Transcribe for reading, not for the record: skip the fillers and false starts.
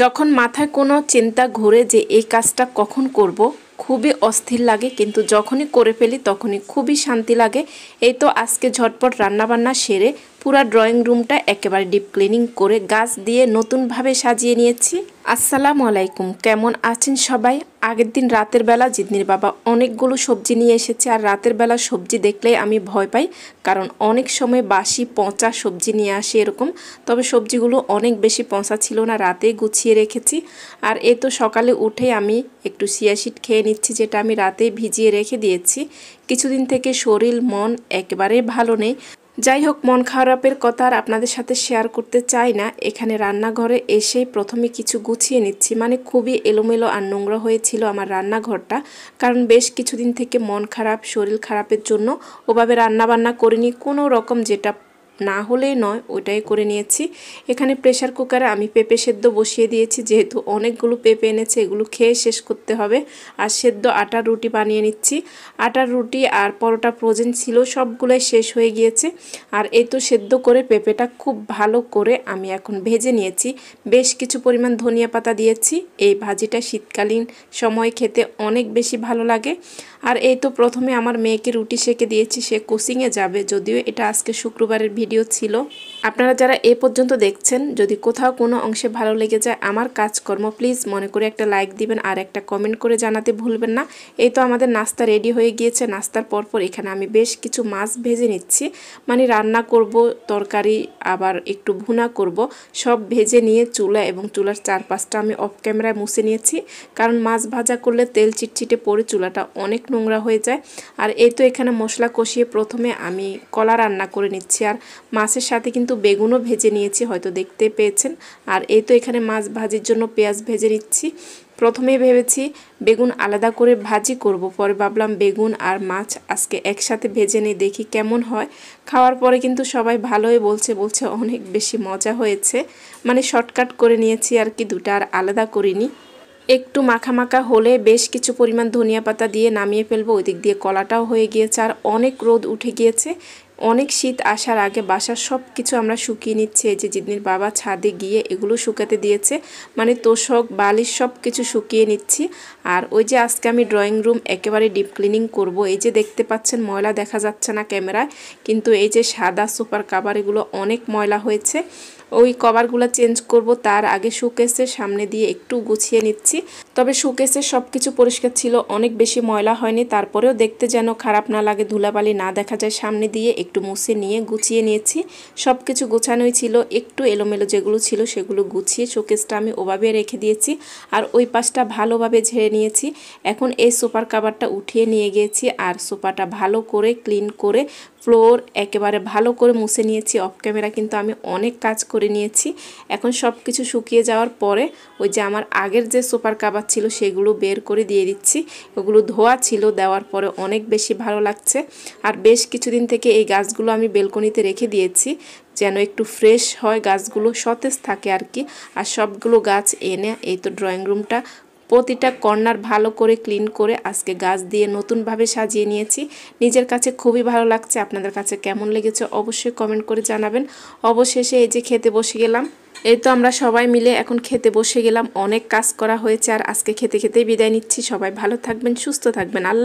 যখন মাথায় কোনো চিন্তা ঘুরে যে এই কাজটা কখন করব, খুবই অস্থির লাগে, কিন্তু যখনই করে ফেলি তখনই খুবই শান্তি লাগে। এই তো আজকে ঝটপট রান্নাবান্না সেরে পুরা ড্রয়িং রুমটা একেবারে ডিপ ক্লিনিং করে গাছ দিয়ে নতুনভাবে সাজিয়ে নিয়েছি। আসসালামু আলাইকুম, কেমন আছেন সবাই? আগের দিন রাতের বেলা জিদনির বাবা অনেকগুলো সবজি নিয়ে এসেছে, আর রাতের বেলা সবজি দেখলেই আমি ভয় পাই, কারণ অনেক সময় বাসি পচা সবজি নিয়ে আসে এরকম। তবে সবজিগুলো অনেক বেশি পচা ছিল না, রাতেই গুছিয়ে রেখেছি। আর এই তো সকালে উঠে আমি একটু চিয়াসিড খেয়ে নিচ্ছি, যেটা আমি রাতেই ভিজিয়ে রেখে দিয়েছি। কিছুদিন থেকে শরীর মন একেবারেই ভালো নেই। যাই হোক, মন খারাপের কথা আর আপনাদের সাথে শেয়ার করতে চাই না। এখানে রান্নাঘরে এসেই প্রথমে কিছু গুছিয়ে নিচ্ছি, মানে খুবই এলোমেলো আর নোংরা হয়েছিল আমার রান্নাঘরটা, কারণ বেশ কিছুদিন থেকে মন খারাপ, শরীর খারাপের জন্য ওভাবে রান্নাবান্না করিনি। কোনো রকম যেটা না হলেই নয় ওইটাই করে নিয়েছি। এখানে প্রেসার কুকারে আমি পেঁপে সেদ্ধ বসিয়ে দিয়েছি, যেহেতু অনেকগুলো পেঁপে এনেছে, এগুলো খেয়ে শেষ করতে হবে। আর সেদ্ধ আটার রুটি বানিয়ে নিচ্ছি। আটার রুটি আর পরোটা ফ্রোজেন ছিল, সবগুলোই শেষ হয়ে গিয়েছে। আর এই তো সেদ্ধ করে পেঁপেটা খুব ভালো করে আমি এখন ভেজে নিয়েছি। বেশ কিছু পরিমাণ ধনিয়া পাতা দিয়েছি। এই ভাজিটা শীতকালীন সময় খেতে অনেক বেশি ভালো লাগে। আর এই তো প্রথমে আমার মেয়েকে রুটি সেঁকে দিয়েছি, সে কোচিংয়ে যাবে, যদিও এটা আজকে শুক্রবারের ভিডিও ছিল। আপনারা যারা এ পর্যন্ত দেখছেন, যদি কোথাও কোনো অংশে ভালো লেগে যায় আমার কাজকর্ম, প্লিজ মনে করে একটা লাইক দিবেন আর একটা কমেন্ট করে জানাতে ভুলবেন না। এই তো আমাদের নাস্তা রেডি হয়ে গিয়েছে। নাস্তার পরপর এখানে আমি বেশ কিছু মাছ ভেজে নিচ্ছি, মানে রান্না করব, তরকারি আবার একটু ভুনা করব, সব ভেজে নিয়ে চুলা এবং চুলার চারপাশটা আমি অফ ক্যামেরায় মুছে নিয়েছি, কারণ মাছ ভাজা করলে তেল চিটচিটে পড়ে চুলাটা অনেক নোংরা হয়ে যায়। আর এই তো এখানে মশলা কষিয়ে প্রথমে আমি কলা রান্না করে নিচ্ছি, আর মাছের সাথে কিন্তু বেগুনও ভেজে নিয়েছি, হয়তো দেখতে পেয়েছেন। আর এই তো এখানে মাছ ভাজির জন্য পেঁয়াজ ভেজে নিচ্ছি। প্রথমে ভেবেছি বেগুন আলাদা করে ভাজি করব, পরে ভাবলাম বেগুন আর মাছ আজকে একসাথে ভেজে নিয়ে দেখি কেমন হয়। খাওয়ার পরে কিন্তু সবাই ভালোই বলছে অনেক বেশি মজা হয়েছে। মানে শর্টকাট করে নিয়েছি আর কি, দুটা আর আলাদা করিনি। একটু মাখা মাখা হলে বেশ কিছু পরিমাণ ধনিয়া পাতা দিয়ে নামিয়ে ফেলবো। ওই দিক দিয়ে কলাটাও হয়ে গিয়েছে, আর অনেক রোদ উঠে গিয়েছে। অনেক শীত আসার আগে বাসার সব কিছু আমরা শুকিয়ে নিচ্ছি। এই যে জিদনির বাবা ছাদে গিয়ে এগুলো শুকাতে দিয়েছে, মানে তোষক বালিশ সব কিছু শুকিয়ে নিচ্ছি। আর ওই যে আজকে আমি ড্রয়িং রুম একেবারে ডিপ ক্লিনিং করব। এই যে দেখতে পাচ্ছেন, ময়লা দেখা যাচ্ছে না ক্যামেরায়, কিন্তু এই যে সাদা সুপার কাভার, এগুলো অনেক ময়লা হয়েছে। ওই কভারগুলো চেঞ্জ করব, তার আগে শোকেসের সামনে দিয়ে একটু গুছিয়ে নিচ্ছি। তবে শোকেসের সব কিছু পরিষ্কার ছিল, অনেক বেশি ময়লা হয়নি। তারপরেও দেখতে যেন খারাপ না লাগে, ধুলাবালি না দেখা যায়, সামনে দিয়ে একটু মুছে নিয়ে গুছিয়ে নিয়েছি। সব কিছু গোছানোই ছিল, একটু এলোমেলো যেগুলো ছিল সেগুলো গুছিয়ে শোকেসটা আমি ওভাবে রেখে দিয়েছি। আর ওই পাশটা ভালোভাবে ঝেড়ে নিয়েছি। এখন এই সোফার কাভারটা উঠিয়ে নিয়ে গিয়েছি, আর সোফাটা ভালো করে ক্লিন করে ফ্লোর একেবারে ভালো করে মুছে নিয়েছি। অফ ক্যামেরা কিন্তু আমি অনেক কাজ করে নিয়েছি। এখন সব কিছু শুকিয়ে যাওয়ার পরে ওই যে আমার আগের যে সোফার কাভার ছিল সেগুলো বের করে দিয়ে দিচ্ছি। ওগুলো ধোয়া ছিল, দেওয়ার পরে অনেক বেশি ভালো লাগছে। আর বেশ কিছুদিন থেকে এই গাছগুলো আমি বেলকনিতে রেখে দিয়েছি, যেন একটু ফ্রেশ হয়, গাছগুলো সতেজ থাকে আর কি। আর সবগুলো গাছ এনে এই তো ড্রয়িং রুমটা প্রতিটা কর্নার ভালো করে ক্লিন করে আজকে গাছ দিয়ে নতুনভাবে সাজিয়ে নিয়েছি। নিজের কাছে খুবই ভালো লাগছে। আপনাদের কাছে কেমন লেগেছে অবশ্যই কমেন্ট করে জানাবেন। অবশেষে এই যে খেতে বসে গেলাম। এই তো আমরা সবাই মিলে এখন খেতে বসে গেলাম। অনেক কাজ করা হয়েছে, আর আজকে খেতে খেতেই বিদায় নিচ্ছি। সবাই ভালো থাকবেন, সুস্থ থাকবেন। আল্লাহ।